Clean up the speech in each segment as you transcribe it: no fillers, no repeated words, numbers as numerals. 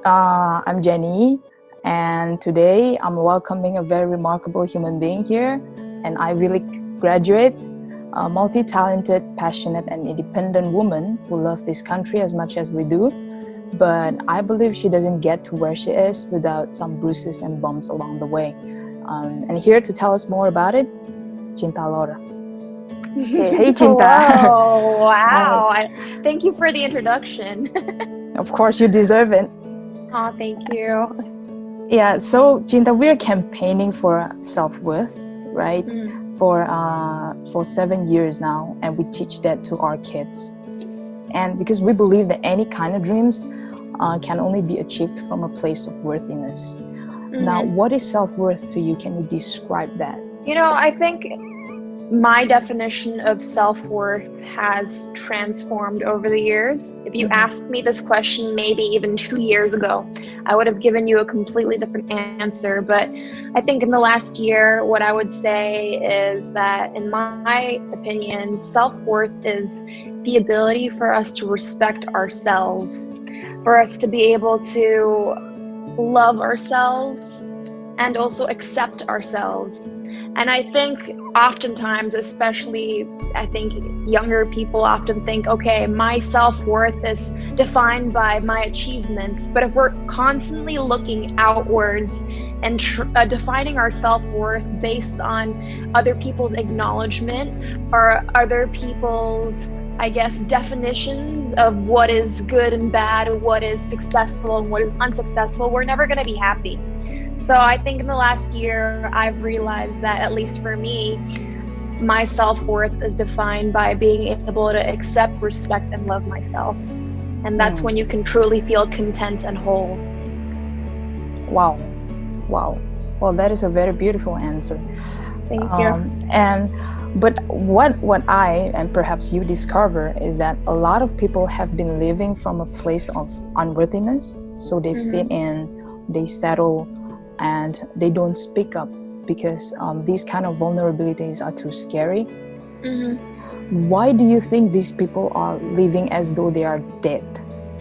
I'm Jenny, and today I'm welcoming a very remarkable human being here, an Ivy League graduate, a multi-talented, passionate, and independent woman who loves this country as much as we do. But I believe she doesn't get to where she is without some bruises and bumps along the way. And here to tell us more about it, Cinta Laura. Hey, Cinta. Hello. Wow. Thank you for the introduction. Of course, you deserve it. Oh, thank you. Yeah, so Cinta, we're campaigning for self-worth, right? For 7 years now, and we teach that to our kids. And because we believe that any kind of dreams can only be achieved from a place of worthiness. Now, what is self-worth to you? Can you describe that? I think my definition of self-worth has transformed over the years. If you asked me this question maybe even 2 years ago, I would have given you a completely different answer. But I think in the last year, what I would say is that, in my opinion, self-worth is the ability for us to respect ourselves, for us to be able to love ourselves and also accept ourselves. And I think oftentimes, especially I think younger people often think, okay, my self-worth is defined by my achievements. But if we're constantly looking outwards and defining our self-worth based on other people's acknowledgement or other people's, I guess, definitions of what is good and bad, what is successful and what is unsuccessful, we're never going to be happy. So I think in the last year, I've realized that, at least for me, my self-worth is defined by being able to accept, respect, and love myself. And that's when you can truly feel content and whole. Wow. Well, that is a very beautiful answer. Thank you. But what I, and perhaps you, discover is that a lot of people have been living from a place of unworthiness. So they fit in, they settle, and they don't speak up because these kind of vulnerabilities are too scary. Why do you think these people are living as though they are dead?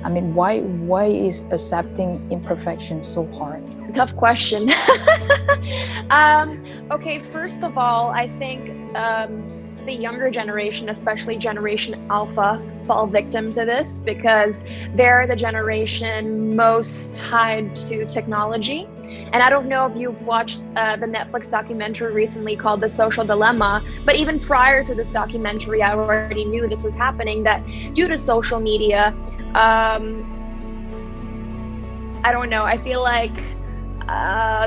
I mean, why is accepting imperfection so hard? Tough question. Okay, first of all, I think the younger generation, especially Generation Alpha, fall victim to this because they're the generation most tied to technology. And I don't know if you've watched the Netflix documentary recently called The Social Dilemma, but even prior to this documentary, I already knew this was happening, that due to social media, I don't know, I feel like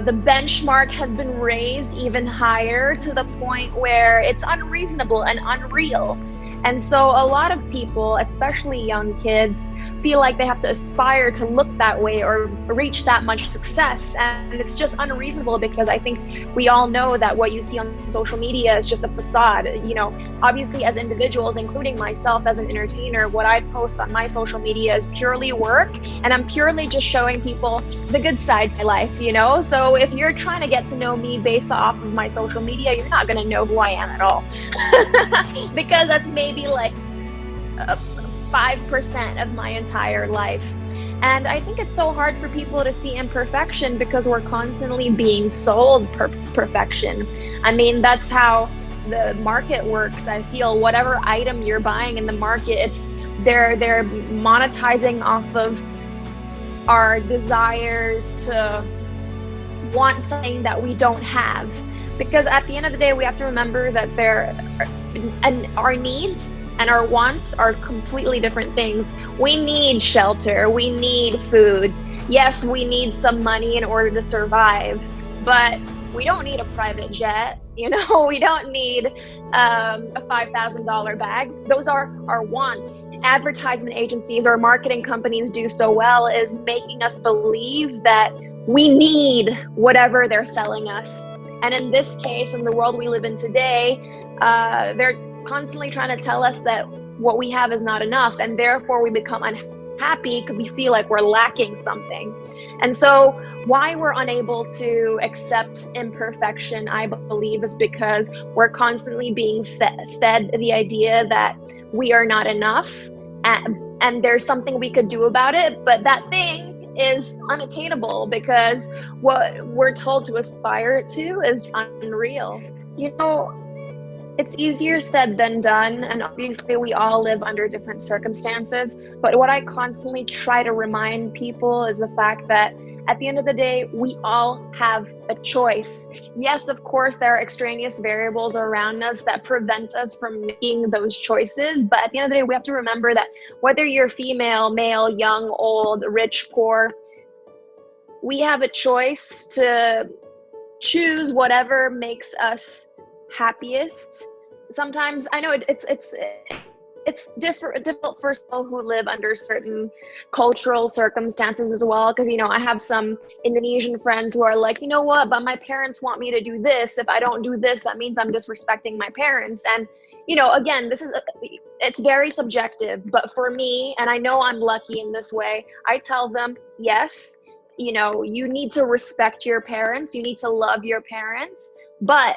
the benchmark has been raised even higher to the point where it's unreasonable and unreal. And so a lot of people, especially young kids, feel like they have to aspire to look that way or reach that much success. And it's just unreasonable because I think we all know that what you see on social media is just a facade. Obviously as individuals, including myself as an entertainer, what I post on my social media is purely work, and I'm purely just showing people the good sides of life, So if you're trying to get to know me based off of my social media, you're not going to know who I am at all. Because that's maybe like 5% of my entire life. And I think it's so hard for people to see imperfection because we're constantly being sold perfection. I mean, that's how the market works. I feel whatever item you're buying in the market, they're monetizing off of our desires to want something that we don't have. Because at the end of the day, we have to remember that our needs and our wants are completely different things. We need shelter, we need food. Yes, we need some money in order to survive, but we don't need a private jet. We don't need a $5,000 bag. Those are our wants. Advertisement agencies or marketing companies do so well is making us believe that we need whatever they're selling us. And in this case, in the world we live in today, they're constantly trying to tell us that what we have is not enough, and therefore we become unhappy because we feel like we're lacking something. And so why we're unable to accept imperfection, I believe, is because we're constantly being fed the idea that we are not enough and there's something we could do about it, but that thing is unattainable because what we're told to aspire to is unreal. You know, it's easier said than done, and obviously we all live under different circumstances, but what I constantly try to remind people is the fact that at the end of the day, we all have a choice. Yes, of course, there are extraneous variables around us that prevent us from making those choices, but at the end of the day, we have to remember that whether you're female, male, young, old, rich, poor, we have a choice to choose whatever makes us happiest. Sometimes I know it's difficult for people who live under certain cultural circumstances as well, because I have some Indonesian friends who are like, you know what, but my parents want me to do this. If I don't do this, that means I'm disrespecting my parents. And again, it's very subjective, but for me, and I know I'm lucky in this way, I tell them, yes, you need to respect your parents, you need to love your parents, but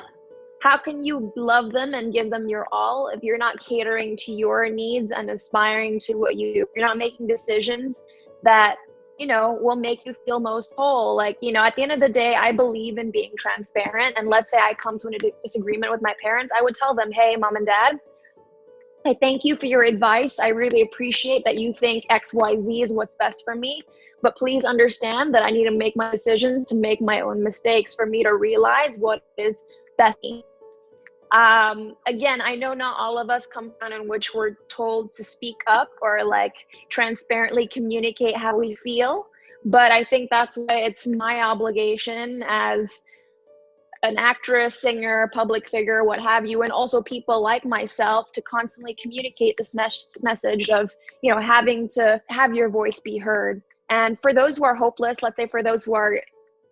how can you love them and give them your all if you're not catering to your needs and aspiring to what you do? You're not making decisions that, will make you feel most whole. Like, at the end of the day, I believe in being transparent. And let's say I come to a disagreement with my parents, I would tell them, hey, mom and dad, I thank you for your advice. I really appreciate that you think XYZ is what's best for me. But please understand that I need to make my decisions, to make my own mistakes, for me to realize what is best for me. Again, I know not all of us come from in which we're told to speak up or transparently communicate how we feel, but I think that's why it's my obligation as an actress, singer, public figure, what have you, and also people like myself to constantly communicate this message of, having to have your voice be heard. And for those who are hopeless, let's say for those who are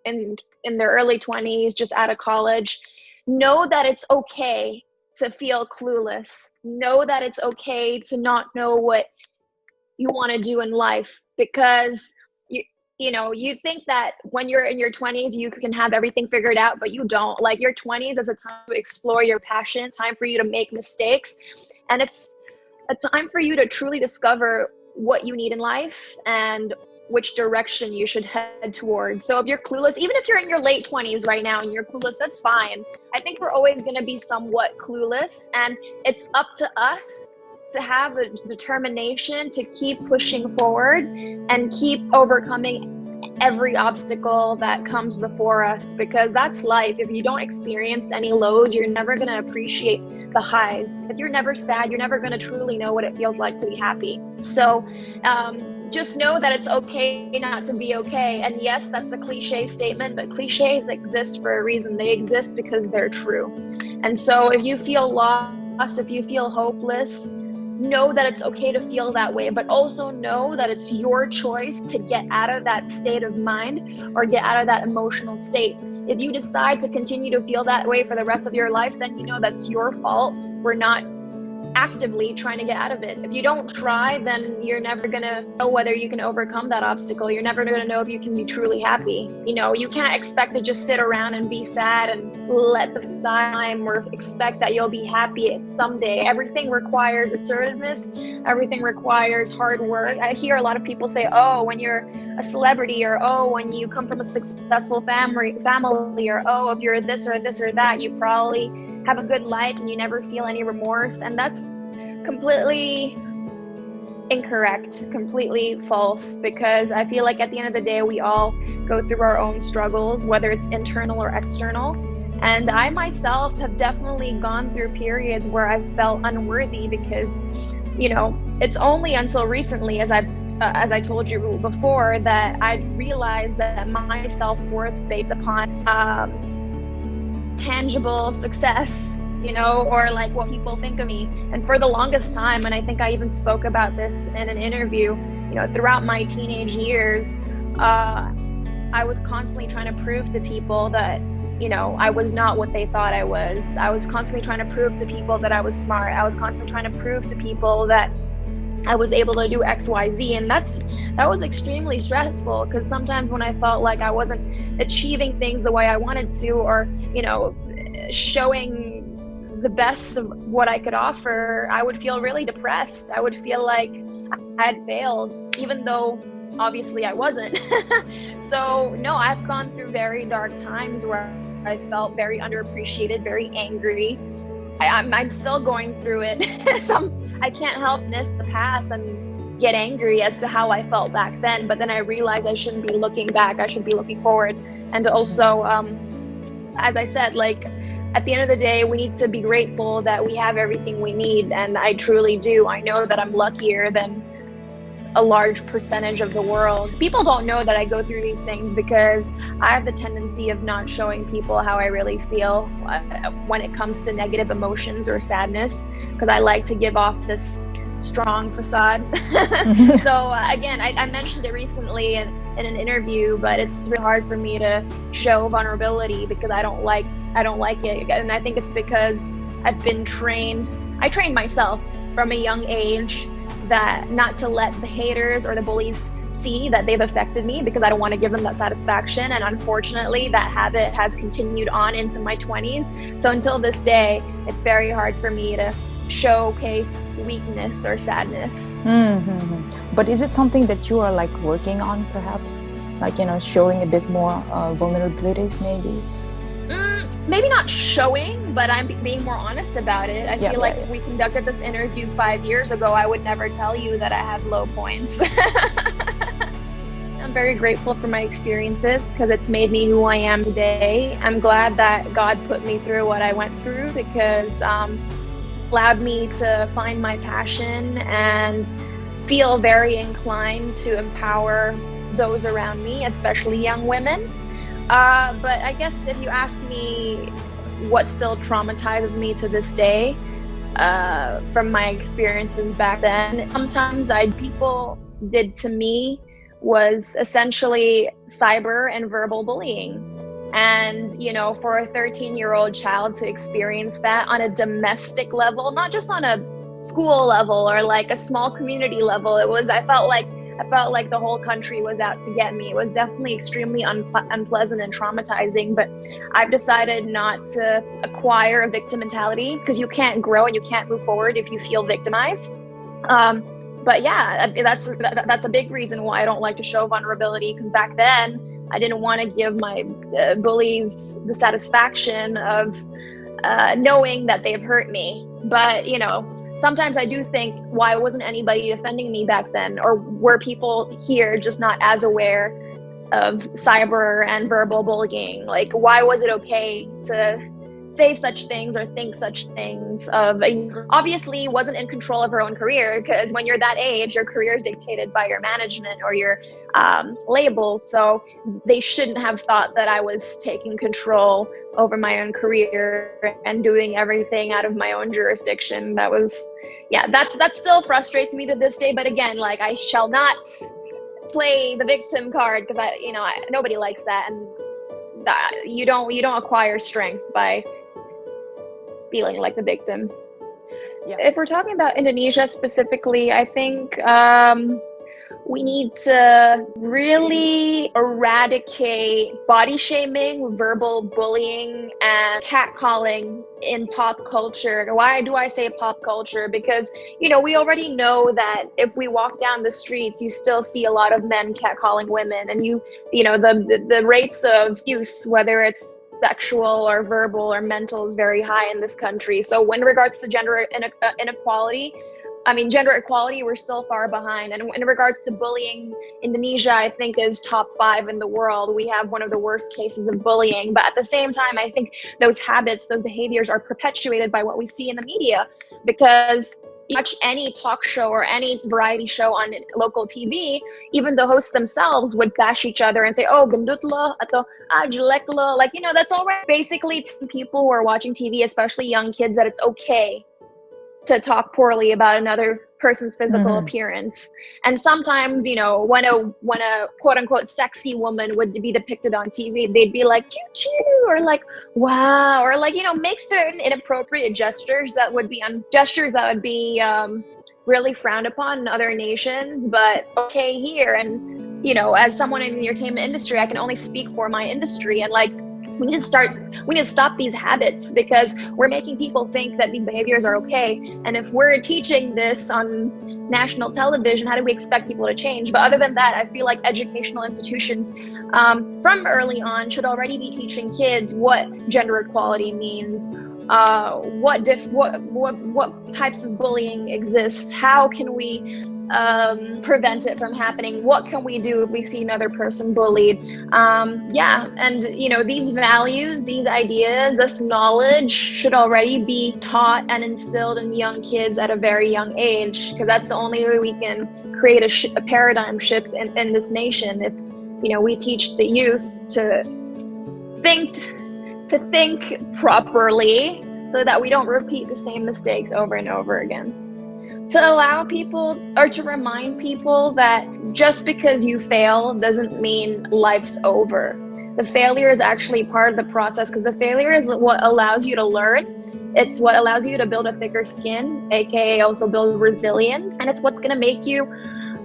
in their early 20s, just out of college, know that it's okay to feel clueless. Know that it's okay to not know what you want to do in life, because you think that when you're in your 20s, you can have everything figured out, but you don't. Like, your 20s is a time to explore your passion, time for you to make mistakes. And it's a time for you to truly discover what you need in life and which direction you should head towards. So if you're clueless, even if you're in your late 20s right now and you're clueless, that's fine. I think we're always going to be somewhat clueless, and it's up to us to have a determination to keep pushing forward and keep overcoming every obstacle that comes before us, because that's life. If you don't experience any lows, you're never going to appreciate the highs. If you're never sad, you're never going to truly know what it feels like to be happy. So just know that it's okay not to be okay. And yes, that's a cliche statement, but cliches exist for a reason. They exist because they're true. And so if you feel lost, if you feel hopeless, know that it's okay to feel that way, but also know that it's your choice to get out of that state of mind or get out of that emotional state. If you decide to continue to feel that way for the rest of your life, then that's your fault. We're not actively trying to get out of it. If you don't try, then you're never gonna know whether you can overcome that obstacle. You're never gonna know if you can be truly happy. You can't expect to just sit around and be sad and let the time, or expect that you'll be happy someday. Everything requires assertiveness. Everything requires hard work. I hear a lot of people say, oh, when you're a celebrity, or oh, when you come from a successful family, or oh, if you're this or this or that, you probably have a good life and you never feel any remorse. And that's completely incorrect, completely false, because I feel like at the end of the day, we all go through our own struggles, whether it's internal or external. And I myself have definitely gone through periods where I've felt unworthy, because it's only until recently, as I told you before, that I realized that my self-worth based upon tangible success, or what people think of me. And for the longest time, and I think I even spoke about this in an interview, throughout my teenage years, I was constantly trying to prove to people that, I was not what they thought I was. I was constantly trying to prove to people that I was smart. I was constantly trying to prove to people that I was able to do X, Y, Z. And that was extremely stressful, because sometimes when I felt like I wasn't achieving things the way I wanted to, or, showing the best of what I could offer, I would feel really depressed. I would feel like I had failed, even though obviously I wasn't. So no, I've gone through very dark times where I felt very underappreciated, very angry. I'm still going through it. I can't help miss the past and get angry as to how I felt back then. But then I realized I shouldn't be looking back. I should be looking forward. And also, as I said, like, at the end of the day, we need to be grateful that we have everything we need. And I truly do. I know that I'm luckier than a large percentage of the world. People don't know that I go through these things because I have the tendency of not showing people how I really feel when it comes to negative emotions or sadness, because I like to give off this strong facade. So again, I mentioned it recently in an interview, but it's really hard for me to show vulnerability because I don't like it. And I think it's because I trained myself from a young age that not to let the haters or the bullies see that they've affected me, because I don't want to give them that satisfaction. And unfortunately, that habit has continued on into my 20s. So until this day, it's very hard for me to showcase weakness or sadness. But is it something that you are like working on, perhaps? Like, showing a bit more vulnerabilities, maybe? Maybe not showing, but I'm being more honest about it. I feel like if we conducted this interview 5 years ago, I would never tell you that I had low points. I'm very grateful for my experiences because it's made me who I am today. I'm glad that God put me through what I went through because allowed me to find my passion and feel very inclined to empower those around me, especially young women. But I guess if you ask me what still traumatizes me to this day, from my experiences back then, sometimes people did to me was essentially cyber and verbal bullying. And, for a 13-year-old child to experience that on a domestic level, not just on a school level or like a small community level, I felt like the whole country was out to get me. It was definitely extremely unpleasant and traumatizing, but I've decided not to acquire a victim mentality because you can't grow and you can't move forward if you feel victimized. But yeah, that's a big reason why I don't like to show vulnerability, because back then I didn't want to give my bullies the satisfaction of knowing that they've hurt me. But, sometimes I do think, why wasn't anybody defending me back then? Or were people here just not as aware of cyber and verbal bullying? Like, why was it okay to say such things or think such things obviously wasn't in control of her own career, because when you're that age, your career is dictated by your management or your label. So they shouldn't have thought that I was taking control over my own career and doing everything out of my own jurisdiction. That still frustrates me to this day. But again, like, I shall not play the victim card because nobody likes that, and that you don't acquire strength by feeling like the victim. Yeah. If we're talking about Indonesia specifically, I think we need to really eradicate body shaming, verbal bullying, and catcalling in pop culture. Why do I say pop culture? Because, we already know that if we walk down the streets, you still see a lot of men catcalling women, and the rates of abuse, whether it's sexual or verbal or mental, is very high in this country. So when regards to gender equality, we're still far behind. And in regards to bullying, Indonesia, I think, is top 5 in the world. We have one of the worst cases of bullying. But at the same time, I think those habits, those behaviors are perpetuated by what we see in the media, because watch any talk show or any variety show on local TV, even the hosts themselves would bash each other and say, oh, gendut lo, ato jelek lo. Like, that's all right. Basically, people who are watching TV, especially young kids, that it's okay to talk poorly about another person's physical appearance. And sometimes, when a quote unquote sexy woman would be depicted on TV, they'd be like, choo choo, or like, wow, or like, make certain inappropriate gestures that would be really frowned upon in other nations, but okay here. And, as someone in the entertainment industry, I can only speak for my industry. And like, We need to stop these habits, because we're making people think that these behaviors are okay. And if we're teaching this on national television, how do we expect people to change? But other than that, I feel like educational institutions from early on should already be teaching kids what gender equality means, what types of bullying exist, how can we prevent it from happening, what can we do if we see another person bullied. And these values, these ideas, this knowledge should already be taught and instilled in young kids at a very young age, because that's the only way we can create a paradigm shift in this nation. If we teach the youth to think properly, so that we don't repeat the same mistakes over and over again. To allow people, or to remind people, that just because you fail doesn't mean life's over. The failure is actually part of the process, because the failure is what allows you to learn. It's what allows you to build a thicker skin, aka also build resilience. And it's what's going to make you,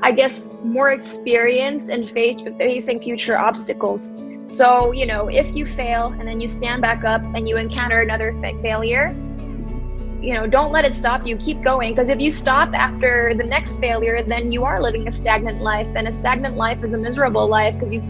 I guess, more experienced in facing future obstacles. So, if you fail and then you stand back up and you encounter another failure, don't let it stop you. Keep going, because if you stop after the next failure, then you are living a stagnant life, and a stagnant life is a miserable life, because you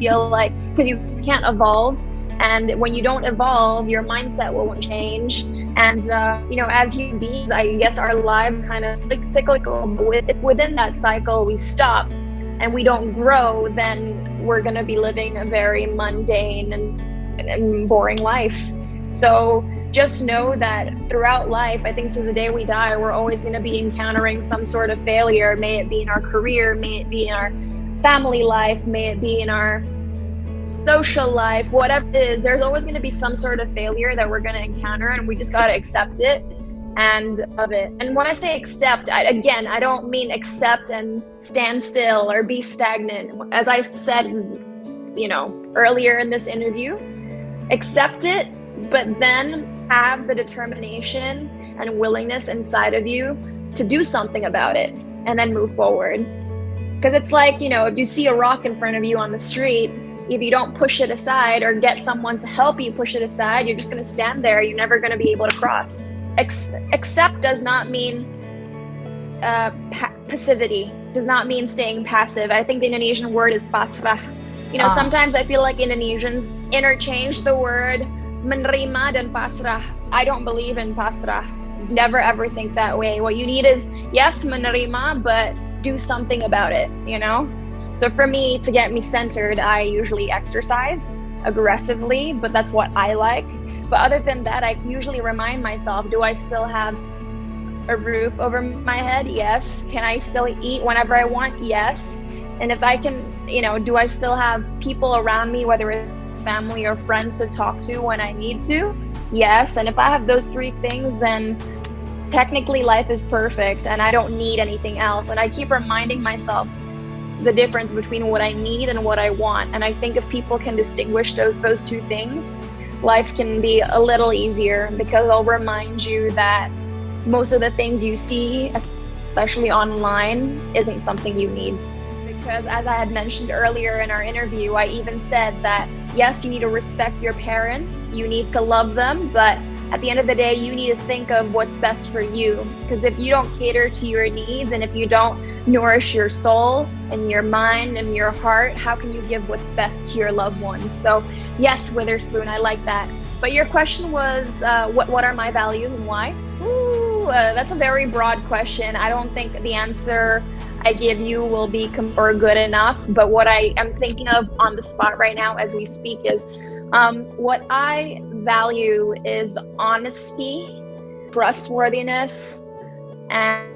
can't evolve. And when you don't evolve, your mindset won't change. And as human beings, I guess our lives kind of cyclical. If within that cycle we stop and we don't grow, then we're going to be living a very mundane and boring life. So just know that throughout life, I think to the day we die, we're always going to be encountering some sort of failure. May it be in our career, may it be in our family life, may it be in our social life, whatever it is, there's always going to be some sort of failure that we're going to encounter, and we just got to accept it and love it. And when I say accept, I don't mean accept and stand still or be stagnant. As I said, earlier in this interview, accept it, but then have the determination and willingness inside of you to do something about it, and then move forward. Because it's like, if you see a rock in front of you on the street, if you don't push it aside or get someone to help you push it aside, you're just going to stand there. You're never going to be able to cross. Accept does not mean passivity, does not mean staying passive. I think the Indonesian word is pasrah. Sometimes I feel like Indonesians interchange the word menerima dan pasrah. I don't believe in pasrah. Never ever think that way. What you need is, yes, menerima, but do something about it, So for me, to get me centered, I usually exercise aggressively, but that's what I like. But other than that, I usually remind myself, do I still have a roof over my head? Yes. Can I still eat whenever I want? Yes. And if I can, do I still have people around me, whether it's family or friends, to talk to when I need to? Yes. And if I have those three things, then technically life is perfect and I don't need anything else. And I keep reminding myself the difference between what I need and what I want. And I think if people can distinguish those two things, life can be a little easier, because I'll remind you that most of the things you see, especially online, isn't something you need. Because as I had mentioned earlier in our interview, I even said that, yes, you need to respect your parents, you need to love them, but at the end of the day, you need to think of what's best for you. Because if you don't cater to your needs, and if you don't nourish your soul and your mind and your heart, how can you give what's best to your loved ones? So yes, Witherspoon, I like that. But your question was, what are my values and why? That's a very broad question. I don't think the answer I give you will be good enough. But what I am thinking of on the spot right now as we speak is, what I value is honesty, trustworthiness, and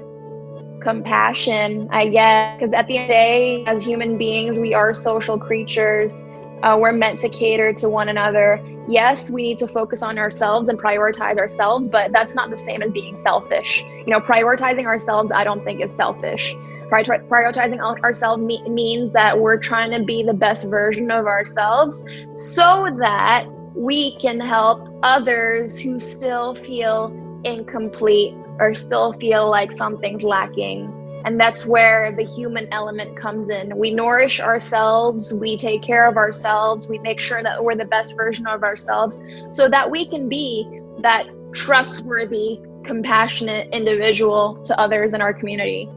compassion, I guess. Because at the end of the day, as human beings, we are social creatures. We're meant to cater to one another. Yes, we need to focus on ourselves and prioritize ourselves, but that's not the same as being selfish. Prioritizing ourselves, I don't think is selfish. Prioritizing ourselves means that we're trying to be the best version of ourselves so that we can help others who still feel incomplete or still feel like something's lacking. And that's where the human element comes in. We nourish ourselves, we take care of ourselves, we make sure that we're the best version of ourselves so that we can be that trustworthy, compassionate individual to others in our community.